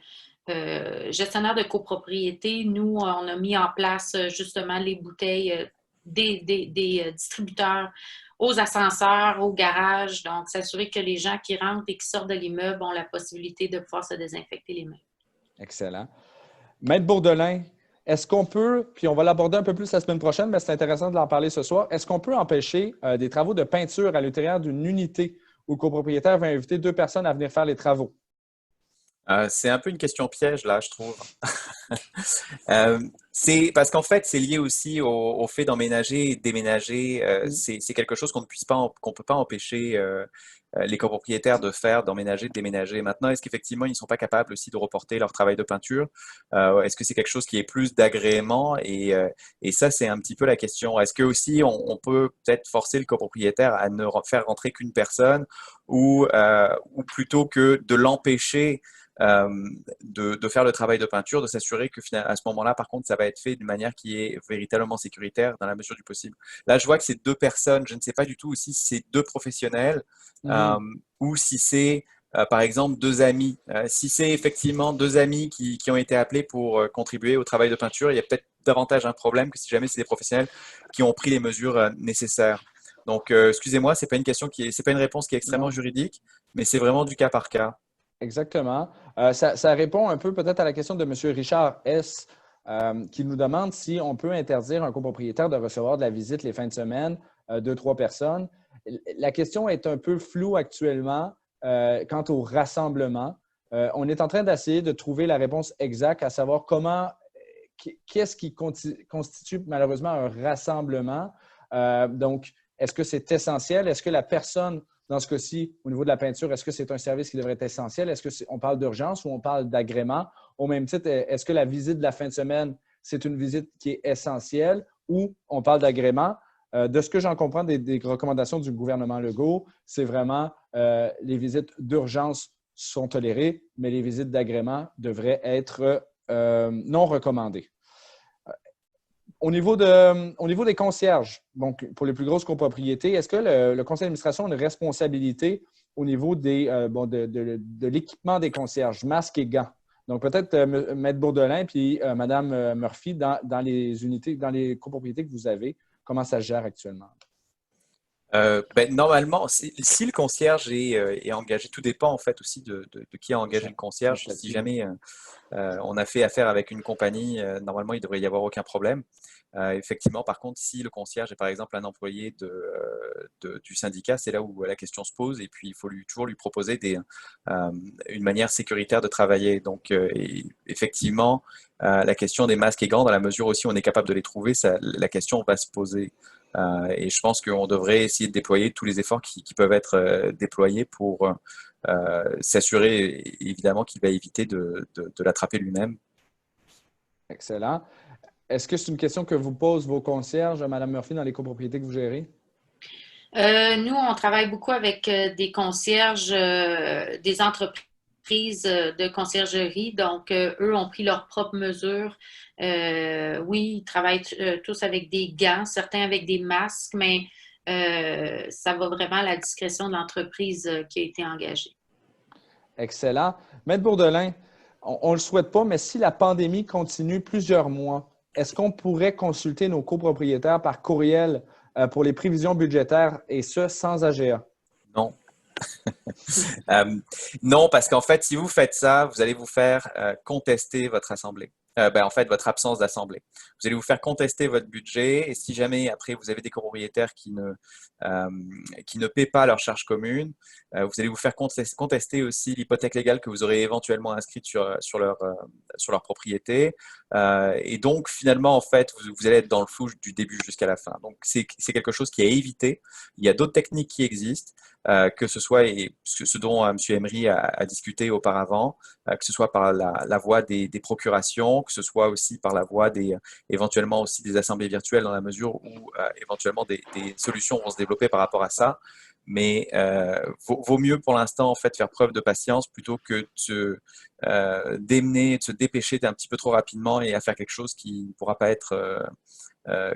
gestionnaire de copropriété, nous, on a mis en place justement les bouteilles des distributeurs aux ascenseurs, aux garages. Donc, s'assurer que les gens qui rentrent et qui sortent de l'immeuble ont la possibilité de pouvoir se désinfecter les mains. Excellent. Maître Bourdelin, est-ce qu'on peut, puis on va l'aborder un peu plus la semaine prochaine, mais c'est intéressant de l'en parler ce soir, est-ce qu'on peut empêcher des travaux de peinture à l'intérieur d'une unité où le copropriétaire va inviter 2 personnes à venir faire les travaux? C'est un peu une question piège, là, je trouve. C'est parce qu'en fait, c'est lié aussi au fait d'emménager et de déménager. C'est quelque chose qu'on peut pas empêcher les copropriétaires de faire, d'emménager, de déménager. Maintenant, est-ce qu'effectivement, ils ne sont pas capables aussi de reporter leur travail de peinture? Est-ce que c'est quelque chose qui est plus d'agrément? Et ça, c'est un petit peu la question. Est-ce que aussi, on peut peut-être forcer le copropriétaire à ne faire rentrer qu'une personne ou plutôt que de l'empêcher de faire le travail de peinture, de s'assurer que à ce moment-là, par contre, ça va être fait d'une manière qui est véritablement sécuritaire dans la mesure du possible. Là, je vois que c'est 2 personnes. Je ne sais pas du tout aussi si c'est 2 professionnels ou si c'est, par exemple, 2 amis. Si c'est effectivement 2 amis qui ont été appelés pour contribuer au travail de peinture, il y a peut-être davantage un problème que si jamais c'est des professionnels qui ont pris les mesures nécessaires. Donc, excusez-moi, c'est pas une réponse qui est extrêmement juridique, mais c'est vraiment du cas par cas. Exactement. Ça répond un peu peut-être à la question de M. Richard S. Qui nous demande si on peut interdire un copropriétaire de recevoir de la visite les fins de semaine, 2, 3 personnes. La question est un peu floue actuellement quant au rassemblement. On est en train d'essayer de trouver la réponse exacte, à savoir qu'est-ce qui constitue malheureusement un rassemblement. Donc, est-ce que c'est essentiel? Est-ce que la personne, dans ce cas-ci, au niveau de la peinture, est-ce que c'est un service qui devrait être essentiel? Est-ce qu'on parle d'urgence ou on parle d'agrément? Au même titre, est-ce que la visite de la fin de semaine, c'est une visite qui est essentielle ou on parle d'agrément? De ce que j'en comprends des recommandations du gouvernement Legault, c'est vraiment les visites d'urgence sont tolérées, mais les visites d'agrément devraient être non recommandées. Au niveau des concierges, donc pour les plus grosses copropriétés, est-ce que le conseil d'administration a une responsabilité au niveau de l'équipement des concierges, masques et gants? Donc, peut-être Maître Bourdelin puis Mme Murphy, dans les unités, dans les copropriétés que vous avez, comment ça se gère actuellement? Normalement, si le concierge est engagé, tout dépend en fait aussi de qui a engagé le concierge. Si jamais on a fait affaire avec une compagnie, normalement, il ne devrait y avoir aucun problème. Effectivement, par contre, si le concierge est par exemple un employé du syndicat, c'est là où la question se pose et puis il faut toujours lui proposer une manière sécuritaire de travailler. Donc, effectivement, la question des masques et gants, dans la mesure aussi où on est capable de les trouver, la question va se poser. Et je pense qu'on devrait essayer de déployer tous les efforts qui peuvent être déployés pour s'assurer évidemment qu'il va éviter de l'attraper lui-même. Excellent. Est-ce que c'est une question que vous posent vos concierges, Mme Murphy, dans les copropriétés que vous gérez? Nous, on travaille beaucoup avec des concierges, des entreprises de conciergerie. Donc, eux ont pris leurs propres mesures. Oui, ils travaillent tous avec des gants, certains avec des masques, mais ça va vraiment à la discrétion de l'entreprise qui a été engagée. Excellent. Maître Bourdelin, on ne le souhaite pas, mais si la pandémie continue plusieurs mois, est-ce qu'on pourrait consulter nos copropriétaires par courriel pour les prévisions budgétaires et ce, sans AGA? Non. Non, parce qu'en fait, si vous faites ça, vous allez vous faire contester votre assemblée. En fait, votre absence d'assemblée. Vous allez vous faire contester votre budget et si jamais après vous avez des copropriétaires qui ne paient pas leurs charges communes, vous allez vous faire contester aussi l'hypothèque légale que vous aurez éventuellement inscrite sur leur propriété. Et donc, finalement, en fait, vous allez être dans le flou du début jusqu'à la fin. Donc, c'est quelque chose qui est à éviter. Il y a d'autres techniques qui existent. Que ce soit ce dont M. Emery a discuté auparavant, que ce soit par la voie des procurations, que ce soit aussi par la voie éventuellement aussi des assemblées virtuelles dans la mesure où éventuellement des solutions vont se développer par rapport à ça. Mais vaut mieux pour l'instant en fait faire preuve de patience plutôt que de se démener, de se dépêcher d'un petit peu trop rapidement et à faire quelque chose qui ne pourra pas être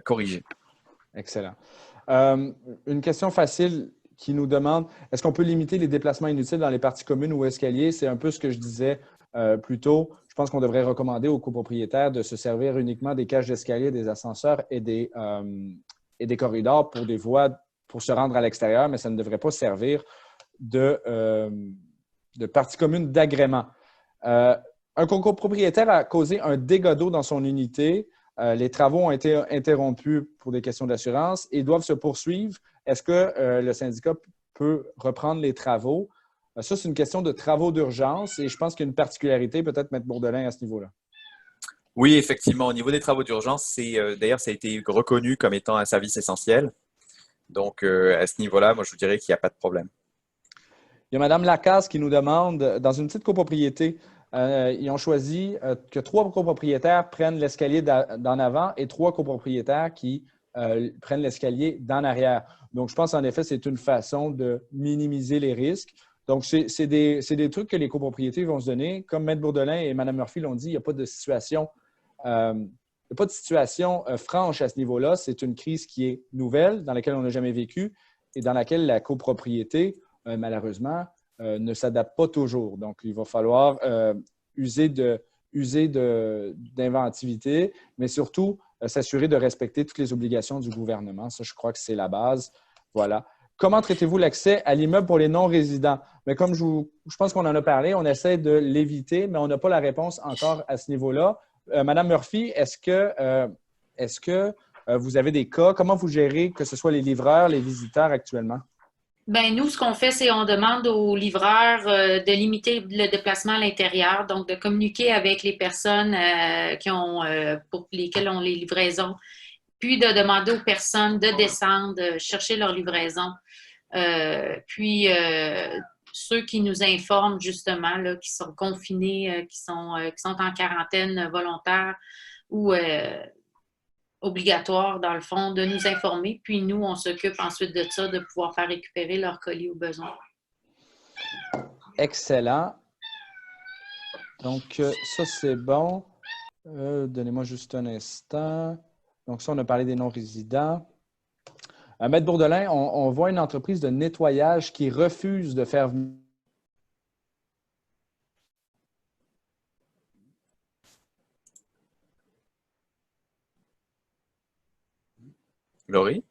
corrigé. Excellent. Une question facile qui nous demande, est-ce qu'on peut limiter les déplacements inutiles dans les parties communes ou escaliers? C'est un peu ce que je disais plus tôt. Je pense qu'on devrait recommander aux copropriétaires de se servir uniquement des cages d'escalier, des ascenseurs et des corridors pour des voies pour se rendre à l'extérieur, mais ça ne devrait pas servir de partie commune d'agrément. Un copropriétaire a causé un dégât d'eau dans son unité. Les travaux ont été interrompus pour des questions d'assurance et doivent se poursuivre. Est-ce que le syndicat peut reprendre les travaux? Ça, c'est une question de travaux d'urgence et je pense qu'il y a une particularité, peut-être, M. Bourdelin, à ce niveau-là. Oui, effectivement, au niveau des travaux d'urgence, d'ailleurs, ça a été reconnu comme étant un service essentiel. Donc, à ce niveau-là, moi, je vous dirais qu'il n'y a pas de problème. Il y a Mme Lacasse qui nous demande, dans une petite copropriété, ils ont choisi que 3 copropriétaires prennent l'escalier d'en avant et 3 copropriétaires qui prennent l'escalier d'en arrière. Donc, je pense en effet, c'est une façon de minimiser les risques. Donc, c'est des trucs que les copropriétés vont se donner. Comme M. Bourdelin et Mme Murphy l'ont dit, il n'y a pas de situation, franche à ce niveau-là. C'est une crise qui est nouvelle, dans laquelle on n'a jamais vécu et dans laquelle la copropriété, malheureusement, ne s'adapte pas toujours. Donc, il va falloir user d'inventivité, mais surtout s'assurer de respecter toutes les obligations du gouvernement. Ça, je crois que c'est la base. Voilà. Comment traitez-vous l'accès à l'immeuble pour les non-résidents? Mais comme je pense qu'on en a parlé, on essaie de l'éviter, mais on n'a pas la réponse encore à ce niveau-là. Madame Murphy, est-ce que vous avez des cas? Comment vous gérez que ce soit les livreurs, les visiteurs actuellement? Bien, nous, ce qu'on fait, c'est on demande aux livreurs de limiter le déplacement à l'intérieur, donc de communiquer avec les personnes pour lesquelles on les livraisons, puis de demander aux personnes de descendre, chercher leur livraison. Puis, ceux qui nous informent justement, là, qui sont confinés, qui sont en quarantaine volontaire ou obligatoire, dans le fond, de nous informer. Puis nous, on s'occupe ensuite de ça, de pouvoir faire récupérer leur colis au besoin. Excellent. Donc, ça, c'est bon. Donnez-moi juste un instant. Donc, ça, on a parlé des non-résidents. Maître Bourdelin, on voit une entreprise de nettoyage qui refuse de faire venir. Laurie?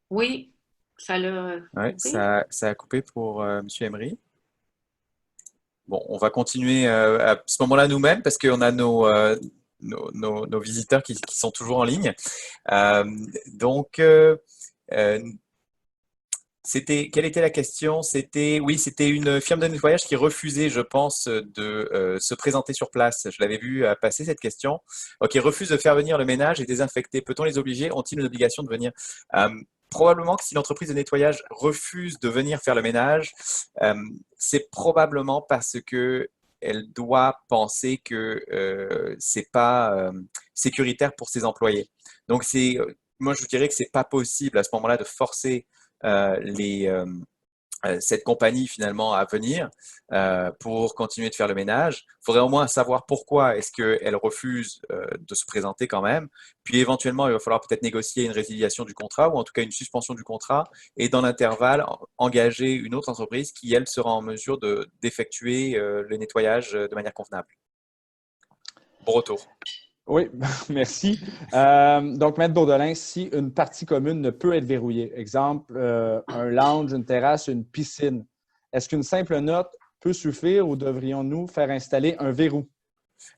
Oui, ça l'a Oui, coupé. ça a coupé pour M. Emery. Bon, on va continuer à ce moment-là nous-mêmes parce qu'on a nos visiteurs qui sont toujours en ligne. Quelle était la question? Oui, c'était une firme de nettoyage qui refusait, je pense, de se présenter sur place. Je l'avais vu passer cette question. Ok, refuse de faire venir le ménage et désinfecter. Peut-on les obliger? Ont-ils une obligation de venir? Probablement que si l'entreprise de nettoyage refuse de venir faire le ménage, c'est probablement parce que elle doit penser que c'est pas sécuritaire pour ses employés. Donc moi je vous dirais que c'est pas possible à ce moment-là de forcer cette compagnie finalement à venir pour continuer de faire le ménage. Il faudrait au moins savoir pourquoi est-ce qu'elle refuse de se présenter quand même. Puis éventuellement, il va falloir peut-être négocier une résiliation du contrat ou en tout cas une suspension du contrat et dans l'intervalle, engager une autre entreprise qui, elle, sera en mesure d'effectuer le nettoyage de manière convenable. Bon retour. Oui, merci. Donc, Maître Bourdelin, si une partie commune ne peut être verrouillée, exemple, un lounge, une terrasse, une piscine, est-ce qu'une simple note peut suffire ou devrions-nous faire installer un verrou?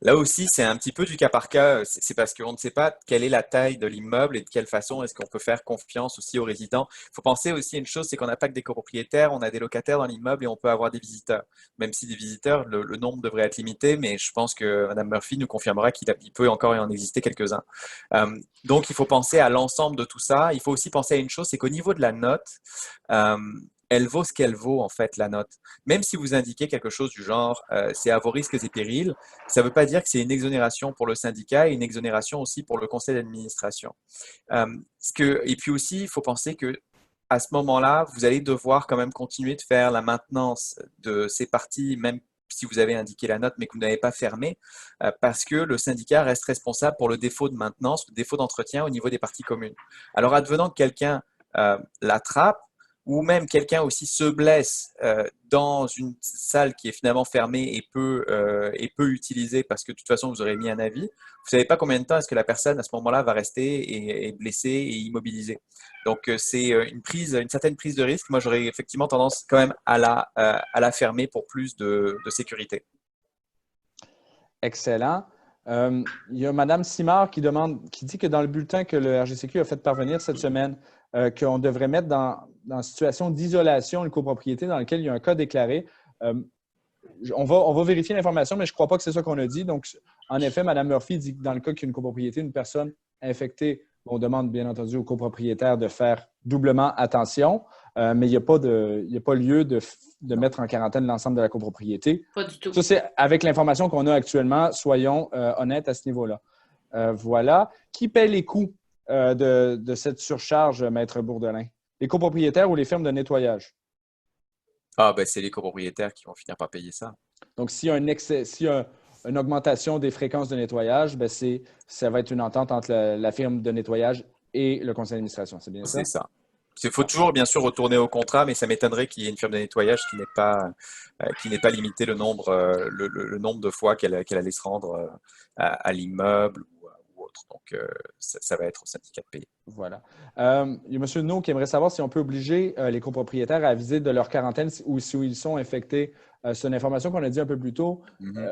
Là aussi, c'est un petit peu du cas par cas. C'est parce qu'on ne sait pas quelle est la taille de l'immeuble et de quelle façon est-ce qu'on peut faire confiance aussi aux résidents. Il faut penser aussi à une chose, c'est qu'on n'a pas que des copropriétaires, on a des locataires dans l'immeuble et on peut avoir des visiteurs. Même si des visiteurs, le nombre devrait être limité, mais je pense que Mme Murphy nous confirmera qu'il peut encore y en exister quelques-uns. Donc, il faut penser à l'ensemble de tout ça. Il faut aussi penser à une chose, c'est qu'au niveau de la note, elle vaut ce qu'elle vaut, en fait, la note. Même si vous indiquez quelque chose du genre c'est à vos risques et périls, ça ne veut pas dire que c'est une exonération pour le syndicat et une exonération aussi pour le conseil d'administration. Et puis aussi, il faut penser que à ce moment-là, vous allez devoir quand même continuer de faire la maintenance de ces parties, même si vous avez indiqué la note, mais que vous n'avez pas fermé, parce que le syndicat reste responsable pour le défaut de maintenance, le défaut d'entretien au niveau des parties communes. Alors, advenant que quelqu'un l'attrape, ou même quelqu'un aussi se blesse dans une salle qui est finalement fermée et peu utilisée parce que de toute façon vous aurez mis un avis, vous ne savez pas combien de temps est-ce que la personne à ce moment-là va rester et blessée et immobilisée. Donc c'est une certaine prise de risque. Moi j'aurais effectivement tendance quand même à la fermer pour plus de sécurité. Excellent. Il y a Mme Simard qui dit que dans le bulletin que le RGCQ a fait parvenir cette semaine, qu'on devrait mettre dans une situation d'isolation une copropriété dans laquelle il y a un cas déclaré. On va vérifier l'information, mais je ne crois pas que c'est ça qu'on a dit. Donc, en effet, Mme Murphy dit que dans le cas qu'il y a une copropriété, une personne infectée, on demande bien entendu aux copropriétaires de faire doublement attention, mais il n'y a pas lieu de mettre en quarantaine l'ensemble de la copropriété. Pas du tout. Ça, c'est avec l'information qu'on a actuellement. Soyons honnêtes à ce niveau-là. Voilà. Qui paie les coûts de cette surcharge, Maître Bourdelin? Les copropriétaires ou les firmes de nettoyage? Ah, ben, c'est les copropriétaires qui vont finir par payer ça. Donc, s'il y a une augmentation des fréquences de nettoyage, ben ça va être une entente entre la firme de nettoyage et le conseil d'administration. C'est bien ça? C'est ça. Il faut toujours, bien sûr, retourner au contrat, mais ça m'étonnerait qu'il y ait une firme de nettoyage qui n'ait pas limité le nombre de fois qu'elle allait se rendre à l'immeuble ou autre. Donc, ça va être au syndicat de payer. Voilà. Il y a M. No qui aimerait savoir si on peut obliger les copropriétaires à aviser de leur quarantaine ou si ils sont infectés. C'est une information qu'on a dit un peu plus tôt.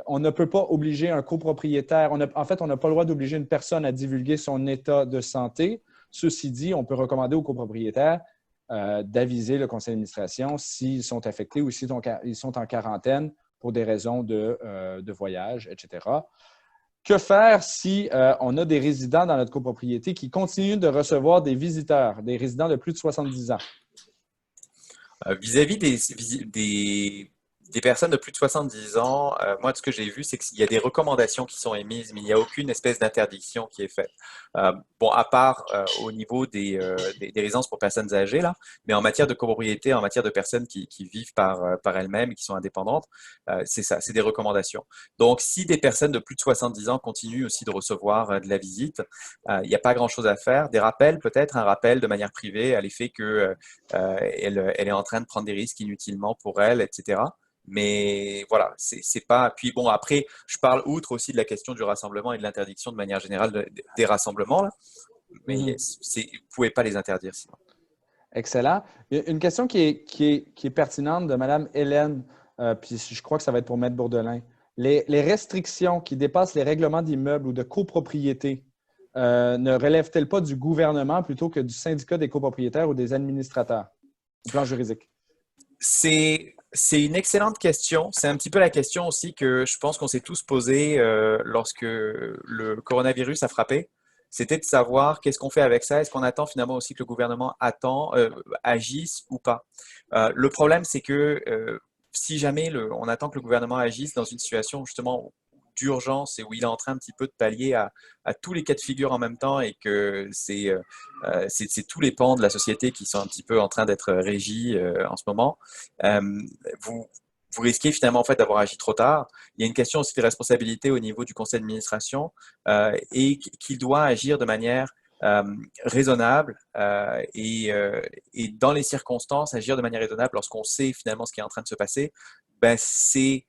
On ne peut pas obliger un copropriétaire. En fait, on n'a pas le droit d'obliger une personne à divulguer son état de santé. Ceci dit, on peut recommander aux copropriétaires d'aviser le conseil d'administration s'ils sont affectés ou s'ils sont en quarantaine pour des raisons de voyage, etc. Que faire si on a des résidents dans notre copropriété qui continuent de recevoir des visiteurs, des résidents de plus de 70 ans? Vis-à-vis des personnes de plus de 70 ans, moi, ce que j'ai vu, c'est qu'il y a des recommandations qui sont émises, mais il n'y a aucune espèce d'interdiction qui est faite. Bon, à part au niveau des résidences pour personnes âgées, là, mais en matière de copropriété, en matière de personnes qui vivent par elles-mêmes et qui sont indépendantes, c'est ça, c'est des recommandations. Donc, si des personnes de plus de 70 ans continuent aussi de recevoir de la visite, il n'y a pas grand-chose à faire. Des rappels, peut-être un rappel de manière privée à l'effet qu'elle est en train de prendre des risques inutilement pour elle, etc. Mais voilà, c'est pas. Puis bon, après, je parle outre aussi de la question du rassemblement et de l'interdiction de manière générale des rassemblements, là. Mais vous ne pouvez pas les interdire sinon. Excellent. Il y a une question qui est pertinente de Mme Hélène, puis je crois que ça va être pour Maître Bourdelin. Les restrictions qui dépassent les règlements d'immeubles ou de copropriété ne relèvent-elles pas du gouvernement plutôt que du syndicat des copropriétaires ou des administrateurs au plan juridique? C'est une excellente question. C'est un petit peu la question aussi que je pense qu'on s'est tous posée lorsque le coronavirus a frappé. C'était de savoir qu'est-ce qu'on fait avec ça. Est-ce qu'on attend finalement aussi que le gouvernement agisse ou pas? Le problème, c'est que si jamais on attend que le gouvernement agisse dans une situation justement d'urgence et où il est en train un petit peu de pallier à tous les cas de figure en même temps et que c'est tous les pans de la société qui sont un petit peu en train d'être régis en ce moment, vous risquez finalement en fait d'avoir agi trop tard. Il y a une question aussi de responsabilité au niveau du conseil d'administration et qu'il doit agir de manière raisonnable et dans les circonstances, agir de manière raisonnable lorsqu'on sait finalement ce qui est en train de se passer, ben, c'est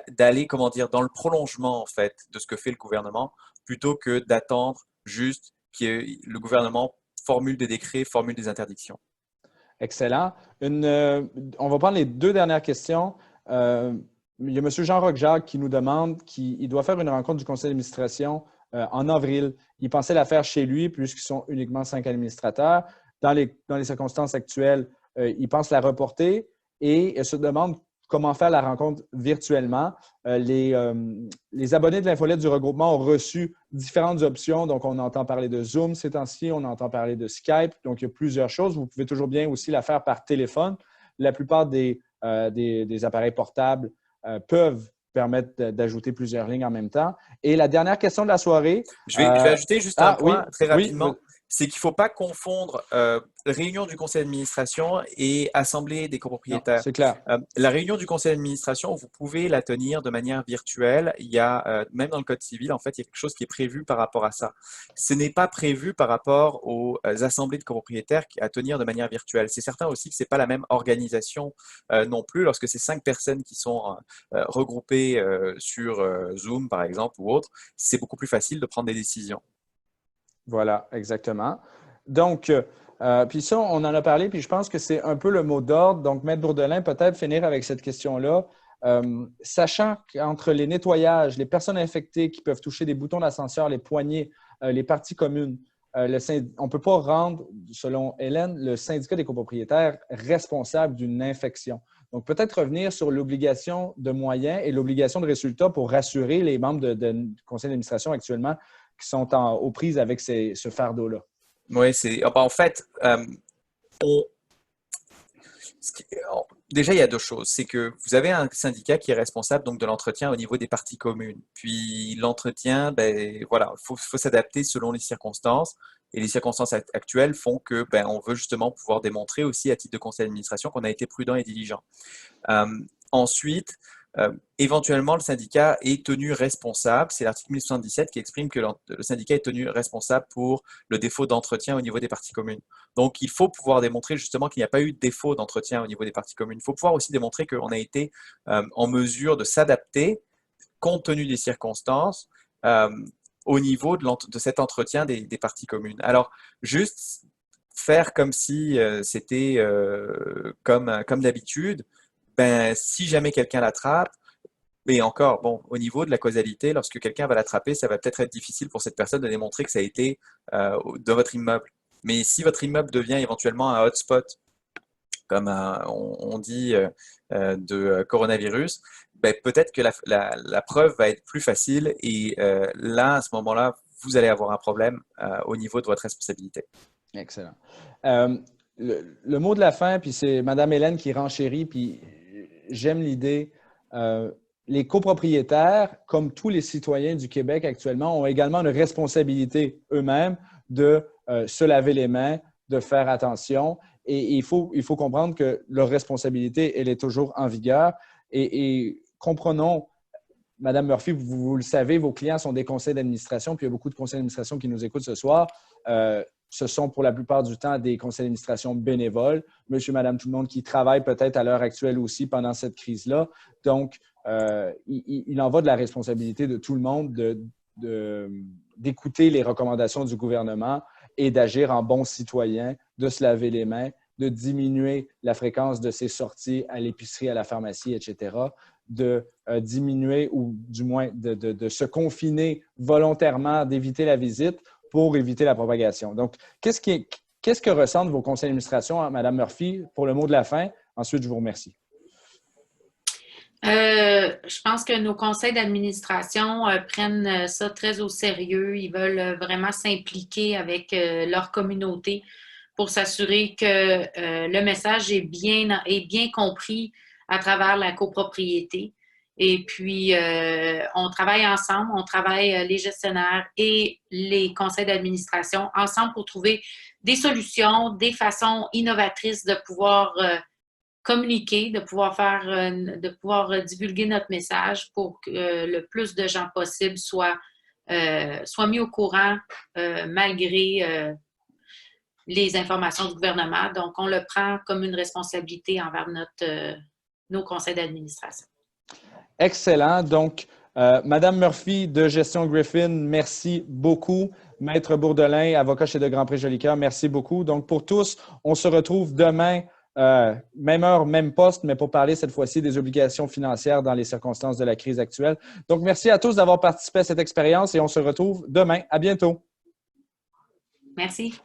d'aller, comment dire, dans le prolongement en fait de ce que fait le gouvernement plutôt que d'attendre juste que le gouvernement formule des décrets, formule des interdictions. Excellent. On va prendre les deux dernières questions. Il y a M. Jean-Roch Jacques qui nous demande qu'il doit faire une rencontre du conseil d'administration en avril. Il pensait la faire chez lui puisqu'ils sont uniquement 5 administrateurs. Dans les circonstances actuelles, il pense la reporter et se demande comment faire la rencontre virtuellement. Les abonnés de l'infolette du regroupement ont reçu différentes options. Donc, on entend parler de Zoom ces temps-ci, on entend parler de Skype. Donc, il y a plusieurs choses. Vous pouvez toujours bien aussi la faire par téléphone. La plupart des appareils portables peuvent permettre d'ajouter plusieurs lignes en même temps. Et la dernière question de la soirée… Je vais ajouter juste un point très rapidement. Oui. C'est qu'il ne faut pas confondre réunion du conseil d'administration et assemblée des copropriétaires. C'est clair. La réunion du conseil d'administration, vous pouvez la tenir de manière virtuelle. Il y a, même dans le Code civil, en fait, il y a quelque chose qui est prévu par rapport à ça. Ce n'est pas prévu par rapport aux assemblées de copropriétaires à tenir de manière virtuelle. C'est certain aussi que ce n'est pas la même organisation non plus. Lorsque c'est 5 personnes qui sont regroupées sur Zoom, par exemple, ou autre, c'est beaucoup plus facile de prendre des décisions. Voilà, exactement. Donc, puis ça, on en a parlé, puis je pense que c'est un peu le mot d'ordre. Donc, Maître Bourdelin, peut-être finir avec cette question-là. Sachant qu'entre les nettoyages, les personnes infectées qui peuvent toucher des boutons d'ascenseur, les poignées, les parties communes, on ne peut pas rendre, selon Hélène, le syndicat des copropriétaires responsable d'une infection. Donc, peut-être revenir sur l'obligation de moyens et l'obligation de résultats pour rassurer les membres du conseil d'administration actuellement qui sont aux prises avec ce fardeau-là. Oui, en fait, déjà, il y a deux choses. C'est que vous avez un syndicat qui est responsable donc, de l'entretien au niveau des parties communes. Puis l'entretien, voilà, faut s'adapter selon les circonstances. Et les circonstances actuelles font que on veut justement pouvoir démontrer aussi à titre de conseil d'administration qu'on a été prudent et diligent. Ensuite, éventuellement, le syndicat est tenu responsable. C'est l'article 1077 qui exprime que le syndicat est tenu responsable pour le défaut d'entretien au niveau des parties communes. Donc, il faut pouvoir démontrer justement qu'il n'y a pas eu de défaut d'entretien au niveau des parties communes. Il faut pouvoir aussi démontrer qu'on a été en mesure de s'adapter compte tenu des circonstances au niveau de cet entretien des parties communes. Alors, juste faire comme si c'était comme d'habitude, si jamais quelqu'un l'attrape, et encore, bon, au niveau de la causalité, lorsque quelqu'un va l'attraper, ça va peut-être être difficile pour cette personne de démontrer que ça a été de votre immeuble. Mais si votre immeuble devient éventuellement un hotspot, comme on dit de coronavirus, peut-être que la preuve va être plus facile et là, à ce moment-là, vous allez avoir un problème au niveau de votre responsabilité. Excellent. Le mot de la fin, puis c'est Mme Hélène qui renchérit, puis j'aime l'idée. Les copropriétaires, comme tous les citoyens du Québec actuellement, ont également une responsabilité eux-mêmes de se laver les mains, de faire attention. Et il faut comprendre que leur responsabilité, elle est toujours en vigueur. Et comprenons, Mme Murphy, vous le savez, vos clients sont des conseils d'administration, puis il y a beaucoup de conseils d'administration qui nous écoutent ce soir. Ce sont pour la plupart du temps des conseils d'administration bénévoles, monsieur, madame, tout le monde qui travaille peut-être à l'heure actuelle aussi pendant cette crise-là. Donc, il en va de la responsabilité de tout le monde d'écouter les recommandations du gouvernement et d'agir en bon citoyen, de se laver les mains, de diminuer la fréquence de ses sorties à l'épicerie, à la pharmacie, etc., de diminuer ou du moins de se confiner volontairement, d'éviter la visite pour éviter la propagation. Donc, qu'est-ce que ressentent vos conseils d'administration, Mme Murphy, pour le mot de la fin? Ensuite, je vous remercie. Je pense que nos conseils d'administration prennent ça très au sérieux. Ils veulent vraiment s'impliquer avec leur communauté pour s'assurer que le message est bien compris à travers la copropriété. Et puis, on travaille ensemble, les gestionnaires et les conseils d'administration ensemble pour trouver des solutions, des façons innovatrices de pouvoir communiquer, de pouvoir divulguer notre message pour que le plus de gens possible soient mis au courant malgré les informations du gouvernement. Donc, on le prend comme une responsabilité envers nos conseils d'administration. Excellent. Donc, Madame Murphy de Gestion Griffin, merci beaucoup. Maître Bourdelin, avocat chez De Grandpré Jolicoeur, merci beaucoup. Donc, pour tous, on se retrouve demain, même heure, même poste, mais pour parler cette fois-ci des obligations financières dans les circonstances de la crise actuelle. Donc, merci à tous d'avoir participé à cette expérience et on se retrouve demain. À bientôt. Merci.